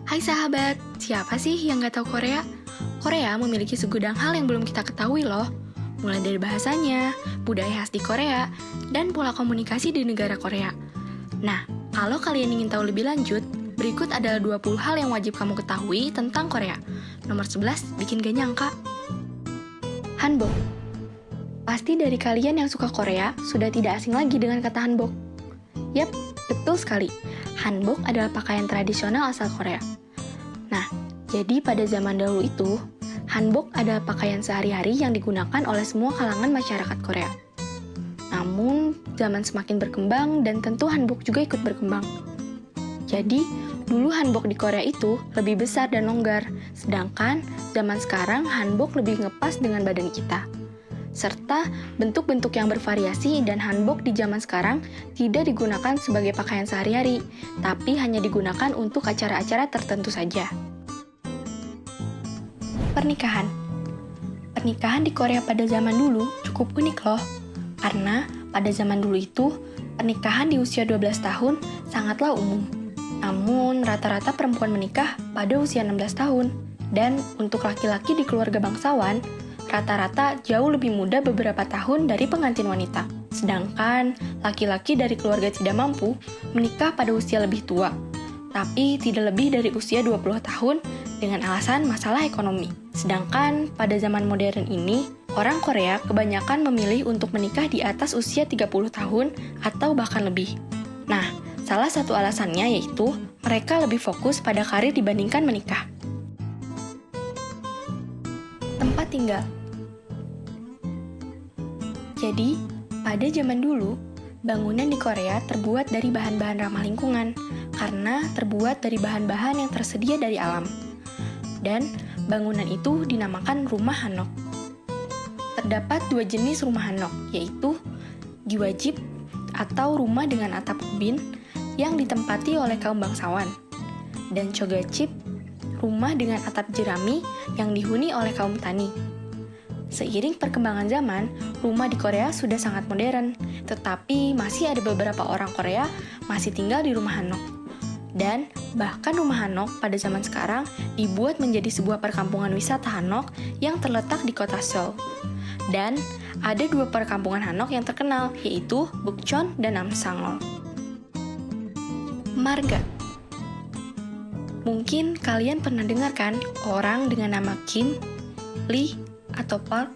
Hai sahabat, siapa sih yang gak tahu Korea? Korea memiliki segudang hal yang belum kita ketahui loh. Mulai dari bahasanya, budaya khas di Korea, dan pola komunikasi di negara Korea. Nah, kalau kalian ingin tahu lebih lanjut, berikut adalah 20 hal yang wajib kamu ketahui tentang Korea. Nomor 11, bikin gak nyangka. Hanbok. Pasti dari kalian yang suka Korea, sudah tidak asing lagi dengan kata hanbok. Yap, betul sekali. Hanbok adalah pakaian tradisional asal Korea. Nah, jadi pada zaman dahulu itu, hanbok adalah pakaian sehari-hari yang digunakan oleh semua kalangan masyarakat Korea. Namun, zaman semakin berkembang dan tentu hanbok juga ikut berkembang. Jadi, dulu hanbok di Korea itu lebih besar dan longgar, sedangkan zaman sekarang hanbok lebih ngepas dengan badan kita. Serta bentuk-bentuk yang bervariasi dan hanbok di zaman sekarang tidak digunakan sebagai pakaian sehari-hari, tapi hanya digunakan untuk acara-acara tertentu saja. Pernikahan. Pernikahan di Korea pada zaman dulu cukup unik loh, karena pada zaman dulu itu, pernikahan di usia 12 tahun sangatlah umum. Namun, rata-rata perempuan menikah pada usia 16 tahun, dan untuk laki-laki di keluarga bangsawan, rata-rata jauh lebih muda beberapa tahun dari pengantin wanita. Sedangkan laki-laki dari keluarga tidak mampu menikah pada usia lebih tua, tapi tidak lebih dari usia 20 tahun dengan alasan masalah ekonomi. Sedangkan pada zaman modern ini, orang Korea kebanyakan memilih untuk menikah di atas usia 30 tahun atau bahkan lebih. Nah, salah satu alasannya yaitu mereka lebih fokus pada karir dibandingkan menikah. Tempat tinggal. Jadi, pada zaman dulu, bangunan di Korea terbuat dari bahan-bahan ramah lingkungan karena terbuat dari bahan-bahan yang tersedia dari alam. Dan bangunan itu dinamakan rumah hanok. Terdapat dua jenis rumah hanok, yaitu giwajib atau rumah dengan atap ubin yang ditempati oleh kaum bangsawan, dan chogajip, rumah dengan atap jerami yang dihuni oleh kaum tani. Seiring perkembangan zaman, rumah di Korea sudah sangat modern, tetapi masih ada beberapa orang Korea masih tinggal di rumah hanok. Dan bahkan rumah hanok pada zaman sekarang dibuat menjadi sebuah perkampungan wisata hanok yang terletak di kota Seoul. Dan ada dua perkampungan hanok yang terkenal, yaitu Bukchon dan Namsangol. Marga. Mungkin kalian pernah dengar kan orang dengan nama Kim, Lee, atau Park.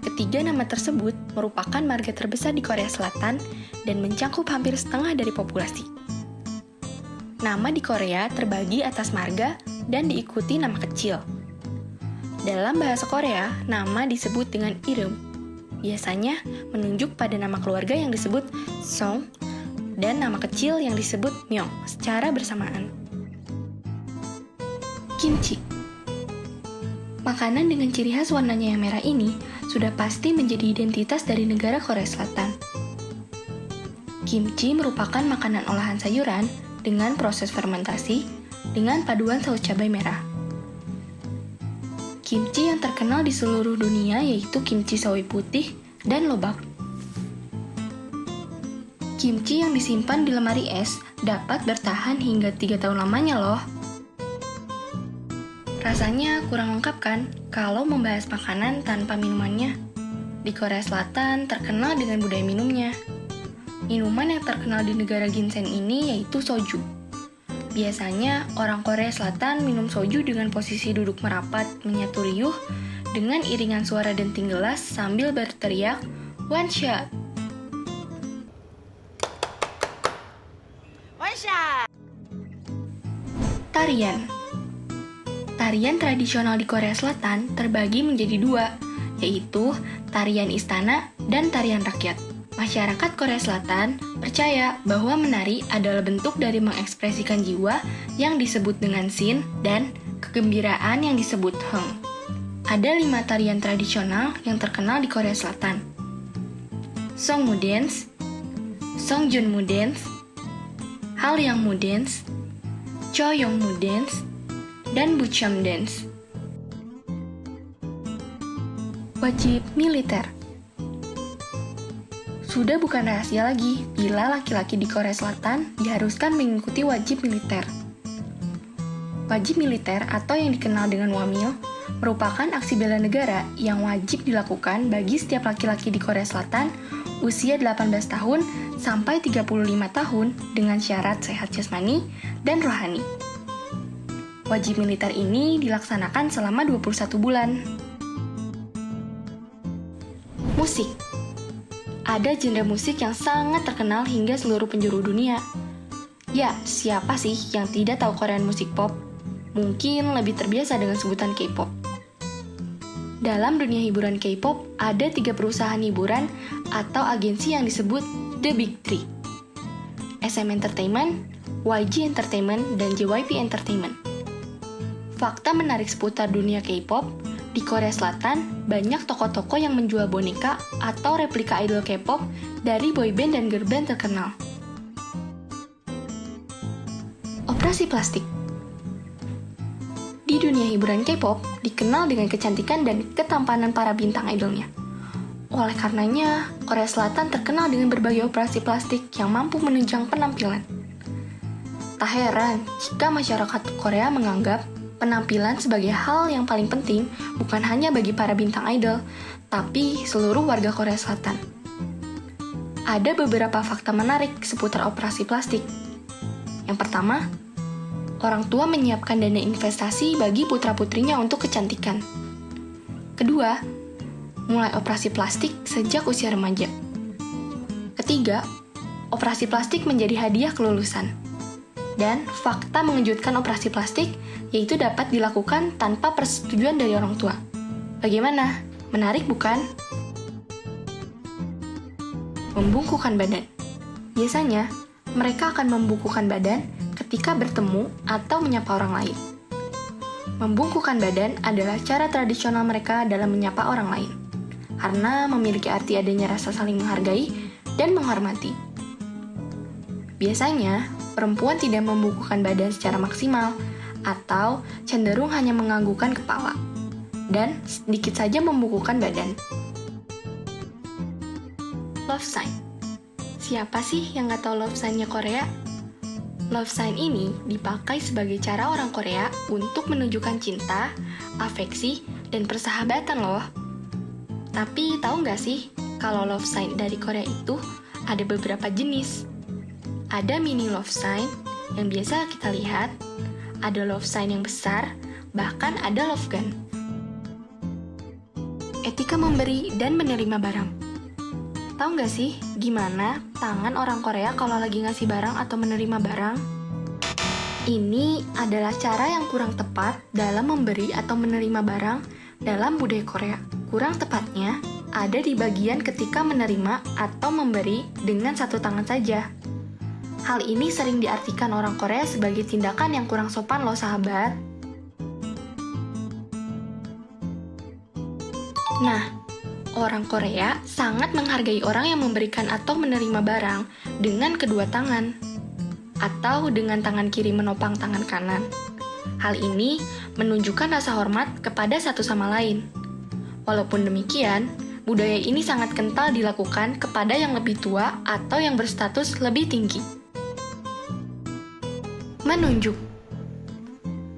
Ketiga nama tersebut merupakan marga terbesar di Korea Selatan dan mencakup hampir setengah dari populasi. Nama di Korea terbagi atas marga dan diikuti nama kecil. Dalam bahasa Korea, nama disebut dengan ireum. Biasanya menunjuk pada nama keluarga yang disebut Song dan nama kecil yang disebut Myeong secara bersamaan. Kimchi. Makanan dengan ciri khas warnanya yang merah ini sudah pasti menjadi identitas dari negara Korea Selatan. Kimchi merupakan makanan olahan sayuran dengan proses fermentasi dengan paduan saus cabai merah. Kimchi yang terkenal di seluruh dunia yaitu kimchi sawi putih dan lobak. Kimchi yang disimpan di lemari es dapat bertahan hingga 3 tahun lamanya loh. Rasanya kurang lengkap kan kalau membahas makanan tanpa minumannya. Di Korea Selatan terkenal dengan budaya minumnya. Minuman yang terkenal di negara ginseng ini yaitu soju. Biasanya orang Korea Selatan minum soju dengan posisi duduk merapat menyatu riuh dengan iringan suara denting gelas sambil berteriak "One shot!" One shot! Tarian. Tarian tradisional di Korea Selatan terbagi menjadi dua, yaitu tarian istana dan tarian rakyat. Masyarakat Korea Selatan percaya bahwa menari adalah bentuk dari mengekspresikan jiwa yang disebut dengan sin dan kegembiraan yang disebut heng. Ada 5 tarian tradisional yang terkenal di Korea Selatan. Songmu Dance, Songjunmu Dance, Halyangmu Dance, Choyeongmu Dance, dan Bucheon Dance. Wajib militer. Sudah bukan rahasia lagi bila laki-laki di Korea Selatan diharuskan mengikuti wajib militer. Wajib militer atau yang dikenal dengan wamil merupakan aksi bela negara yang wajib dilakukan bagi setiap laki-laki di Korea Selatan usia 18 tahun sampai 35 tahun dengan syarat sehat jasmani dan rohani. Wajib militer ini dilaksanakan selama 21 bulan. Musik. Ada genre musik yang sangat terkenal hingga seluruh penjuru dunia. Ya, siapa sih yang tidak tahu Korean musik pop? Mungkin lebih terbiasa dengan sebutan K-pop. Dalam dunia hiburan K-pop, ada 3 perusahaan hiburan atau agensi yang disebut The Big Three. SM Entertainment, YG Entertainment, dan JYP Entertainment. Fakta menarik seputar dunia K-pop, di Korea Selatan banyak toko-toko yang menjual boneka atau replika idol K-pop dari boyband dan girlband terkenal. Operasi plastik. Di dunia hiburan K-pop, dikenal dengan kecantikan dan ketampanan para bintang idolnya. Oleh karenanya, Korea Selatan terkenal dengan berbagai operasi plastik yang mampu menunjang penampilan. Tak heran jika masyarakat Korea menganggap penampilan sebagai hal yang paling penting bukan hanya bagi para bintang idol, tapi seluruh warga Korea Selatan. Ada beberapa fakta menarik seputar operasi plastik. Yang pertama, orang tua menyiapkan dana investasi bagi putra-putrinya untuk kecantikan. Kedua, mulai operasi plastik sejak usia remaja. Ketiga, operasi plastik menjadi hadiah kelulusan. Dan fakta mengejutkan operasi plastik yaitu dapat dilakukan tanpa persetujuan dari orang tua. Bagaimana? Menarik bukan? Membungkukkan badan. Biasanya, mereka akan membungkukkan badan ketika bertemu atau menyapa orang lain. Membungkukkan badan adalah cara tradisional mereka dalam menyapa orang lain, karena memiliki arti adanya rasa saling menghargai dan menghormati. Biasanya, perempuan tidak membungkukkan badan secara maksimal, atau cenderung hanya menganggukkan kepala, dan sedikit saja membungkukkan badan. Love sign. Siapa sih yang nggak tahu love sign-nya Korea? Love sign ini dipakai sebagai cara orang Korea untuk menunjukkan cinta, afeksi, dan persahabatan loh. Tapi tahu nggak sih, kalau love sign dari Korea itu ada beberapa jenis. Ada mini love sign yang biasa kita lihat, ada love sign yang besar, bahkan ada love gun. Etika memberi dan menerima barang. Tahu nggak sih gimana tangan orang Korea kalau lagi ngasih barang atau menerima barang? Ini adalah cara yang kurang tepat dalam memberi atau menerima barang dalam budaya Korea. Kurang tepatnya ada di bagian ketika menerima atau memberi dengan satu tangan saja. Hal ini sering diartikan orang Korea sebagai tindakan yang kurang sopan loh sahabat. Nah, orang Korea sangat menghargai orang yang memberikan atau menerima barang dengan kedua tangan, atau dengan tangan kiri menopang tangan kanan. Hal ini menunjukkan rasa hormat kepada satu sama lain. Walaupun demikian, budaya ini sangat kental dilakukan kepada yang lebih tua atau yang berstatus lebih tinggi. Menunjuk.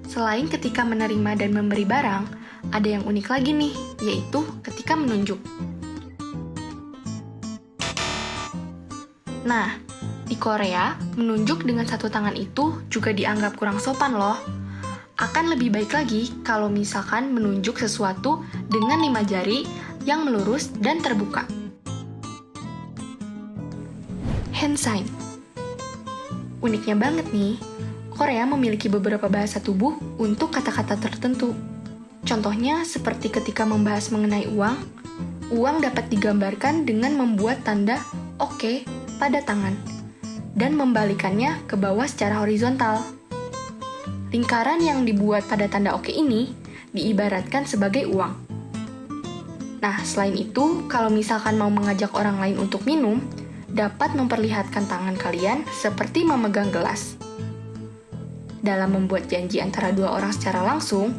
Selain ketika menerima dan memberi barang, ada yang unik lagi nih, yaitu ketika menunjuk. Nah, di Korea, menunjuk dengan satu tangan itu juga dianggap kurang sopan loh. Akan lebih baik lagi kalau misalkan menunjuk sesuatu dengan 5 jari yang melurus dan terbuka. Hand sign. Uniknya banget nih, Korea memiliki beberapa bahasa tubuh untuk kata-kata tertentu. Contohnya seperti ketika membahas mengenai uang dapat digambarkan dengan membuat tanda oke pada tangan dan membalikannya ke bawah secara horizontal. Lingkaran yang dibuat pada tanda oke ini diibaratkan sebagai uang. Nah, selain itu, kalau misalkan mau mengajak orang lain untuk minum, dapat memperlihatkan tangan kalian seperti memegang gelas. Dalam membuat janji antara dua orang secara langsung,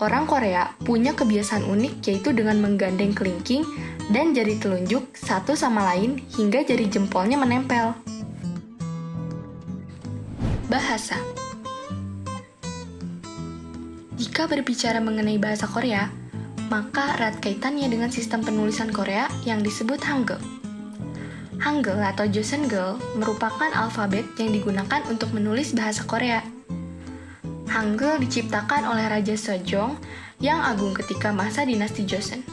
orang Korea punya kebiasaan unik yaitu dengan menggandeng kelingking dan jari telunjuk satu sama lain hingga jari jempolnya menempel. Bahasa. Jika berbicara mengenai bahasa Korea, maka erat kaitannya dengan sistem penulisan Korea yang disebut Hangul. Hangul atau Joseongeul merupakan alfabet yang digunakan untuk menulis bahasa Korea. Hangul diciptakan oleh Raja Sejong yang agung ketika masa dinasti Joseon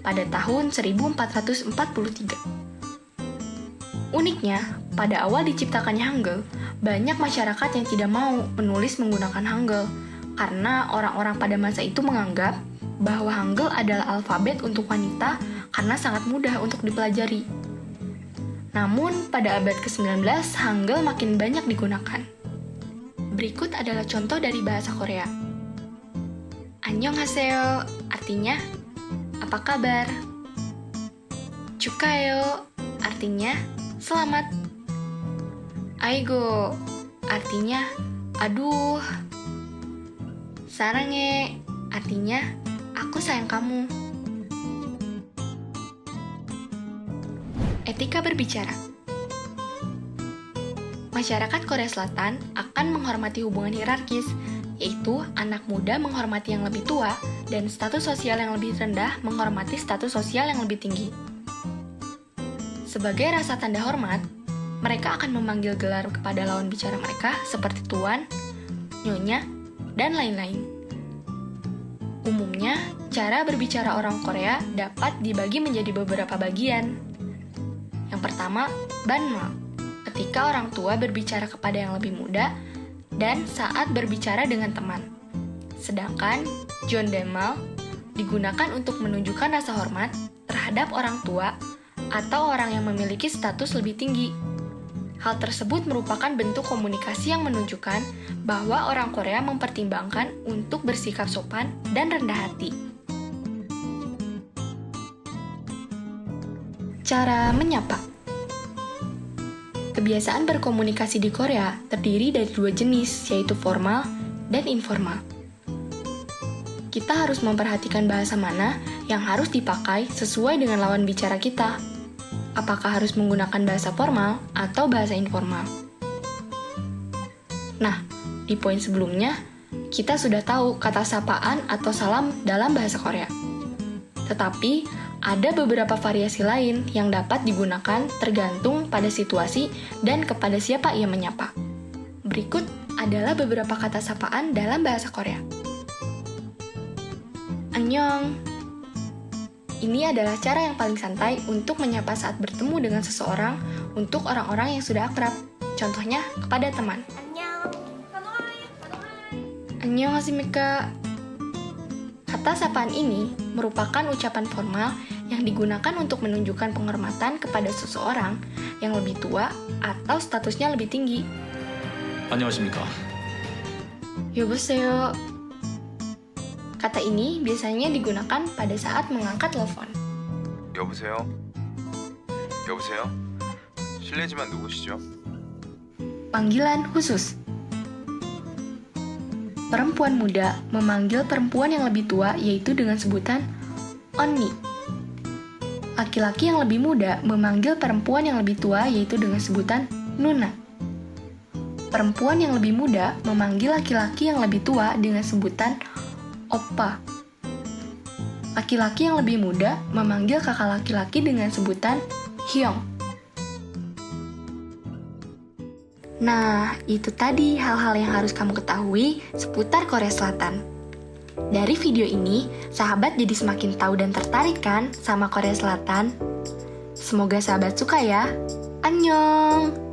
pada tahun 1443. Uniknya, pada awal diciptakannya Hangul, banyak masyarakat yang tidak mau menulis menggunakan Hangul karena orang-orang pada masa itu menganggap bahwa Hangul adalah alfabet untuk wanita karena sangat mudah untuk dipelajari. Namun, pada abad ke-19, Hangul makin banyak digunakan. Berikut adalah contoh dari bahasa Korea. Annyeonghaseyo, artinya, apa kabar? Chukayo, artinya, selamat. Aigo, artinya, aduh. Sarange, artinya, aku sayang kamu. Etika berbicara. Masyarakat Korea Selatan akan menghormati hubungan hierarkis, yaitu anak muda menghormati yang lebih tua dan status sosial yang lebih rendah menghormati status sosial yang lebih tinggi. Sebagai rasa tanda hormat, mereka akan memanggil gelar kepada lawan bicara mereka seperti tuan, nyonya, dan lain-lain. Umumnya, cara berbicara orang Korea dapat dibagi menjadi beberapa bagian. Yang pertama, banmal, ketika orang tua berbicara kepada yang lebih muda, dan saat berbicara dengan teman. Sedangkan, jondaemal digunakan untuk menunjukkan rasa hormat terhadap orang tua atau orang yang memiliki status lebih tinggi. Hal tersebut merupakan bentuk komunikasi yang menunjukkan bahwa orang Korea mempertimbangkan untuk bersikap sopan dan rendah hati. Cara menyapa. Kebiasaan berkomunikasi di Korea terdiri dari dua jenis, yaitu formal dan informal. Kita harus memperhatikan bahasa mana yang harus dipakai sesuai dengan lawan bicara kita. Apakah harus menggunakan bahasa formal atau bahasa informal? Nah, di poin sebelumnya, kita sudah tahu kata sapaan atau salam dalam bahasa Korea. Tetapi, ada beberapa variasi lain yang dapat digunakan tergantung pada situasi dan kepada siapa ia menyapa. Berikut adalah beberapa kata sapaan dalam bahasa Korea. Annyeong. Ini adalah cara yang paling santai untuk menyapa saat bertemu dengan seseorang untuk orang-orang yang sudah akrab. Contohnya kepada teman. Annyeonghasimika. Kata sapaan ini merupakan ucapan formal yang digunakan untuk menunjukkan penghormatan kepada seseorang yang lebih tua atau statusnya lebih tinggi. 안녕하십니까. 여보세요. Kata ini biasanya digunakan pada saat mengangkat telepon. 여보세요? 여보세요? 실례지만 누구시죠? Panggilan khusus. Perempuan muda memanggil perempuan yang lebih tua yaitu dengan sebutan onni. Laki-laki yang lebih muda memanggil perempuan yang lebih tua yaitu dengan sebutan nuna. Perempuan yang lebih muda memanggil laki-laki yang lebih tua dengan sebutan oppa. Laki-laki yang lebih muda memanggil kakak laki-laki dengan sebutan hyung. Nah, itu tadi hal-hal yang harus kamu ketahui seputar Korea Selatan. Dari video ini, sahabat jadi semakin tahu dan tertarik kan sama Korea Selatan? Semoga sahabat suka ya. Annyeong!